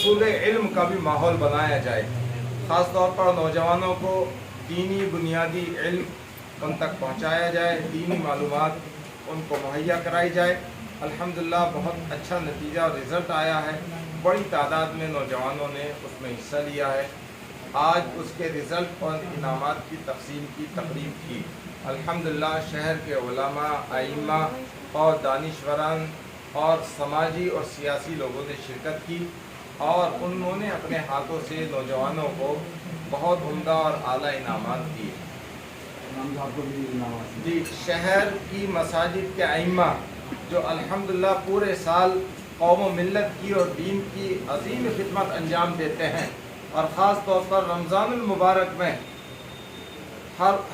हुसूल इल्म का भी माहौल बनाया जाए। ख़ास तौर पर नौजवानों को दीनी बुनियादी इल्म उन तक पहुँचाया जाए, दीनी मालूमात उनको मुहैया कराई जाए। अल्हम्दुलिल्लाह बहुत अच्छा नतीजा और रिज़ल्ट आया है। बड़ी तादाद में नौजवानों ने उसमें हिस्सा लिया है। आज उसके रिज़ल्ट और इनामात की तक़सीम की तकरीब थी। अल्हम्दुलिल्लाह शहर के उलमा, आइम्मा और दानिशवरान और समाजी और सियासी लोगों ने शिरकत की और उन्होंने अपने हाथों से नौजवानों को बहुत उम्दा और आला इनामात दिए। जी, शहर की मसाजिद के आइम्मा जो अल्हम्दुलिल्लाह पूरे साल कौम व मिल्लत की और दीन की अजीम खिदमत अंजाम देते हैं और ख़ास तौर पर रमज़ानुल मुबारक में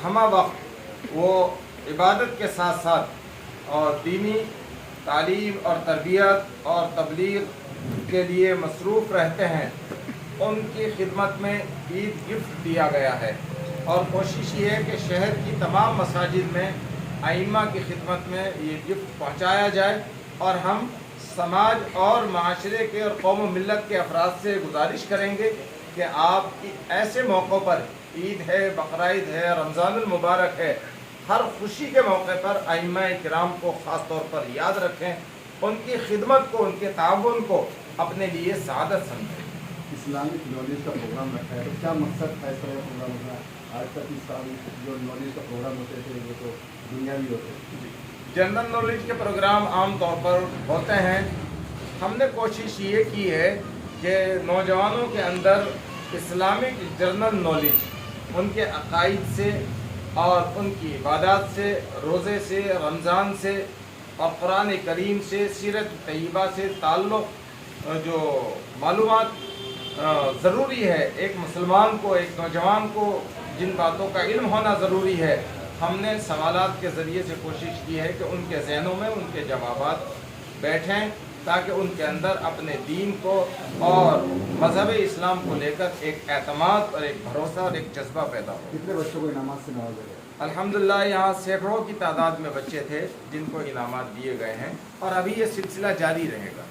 हमा वक्त वो इबादत के साथ साथ और दीनी तालीम और तरबियत और तबलीग के लिए मसरूफ़ रहते हैं। उनकी खिदमत में ईद गिफ्ट दिया गया है और कोशिश ये है कि शहर की तमाम मसाजिद में आइम्मा की खिदमत में ये गिफ्ट पहुँचाया जाए और हम समाज और माशरे के और कौम व मिल्लत के अफराद से गुजारिश करेंगे कि आप ऐसे मौक़ों पर, ईद है, बकरीद है, रमज़ानुल मुबारक है, हर खुशी के मौके पर आइम्मा किराम को ख़ास तौर पर याद रखें, उनकी खिदमत को, उनके ताउन को अपने लिए सआदत समझें। इस्लामिक नॉलेज का प्रोग्राम रखा है, तो क्या मकसद था इस तरह का प्रोग्राम का? आज तक इस साल जो नॉलेज का प्रोग्राम होते थे वो तो दुनियावी होते थे। जनरल नॉलेज के प्रोग्राम आम तौर पर होते हैं। हमने कोशिश ये की है कि नौजवानों के अंदर इस्लामिक जनरल नॉलेज, उनके अकाइद से और उनकी इबादत से, रोज़े से, रमज़ान से और कुरान करीम से, सीरत तय्यबा से ताल्लुक़ जो मालूमात ज़रूरी है एक मुसलमान को, एक नौजवान को जिन बातों का इल्म होना ज़रूरी है, हमने सवालात के ज़रिए से कोशिश की है कि उनके ज़हनों में उनके जवाबात बैठें ताकि उनके अंदर अपने दीन को और मज़हब इस्लाम को लेकर एक एतमाद और एक भरोसा और एक जज्बा पैदा हो। कितने बच्चों को इनामात से नवाजा गया? अल्हम्दुलिल्लाह यहाँ सैकड़ों की तादाद में बच्चे थे जिनको इनामात दिए गए हैं और अभी ये सिलसिला जारी रहेगा।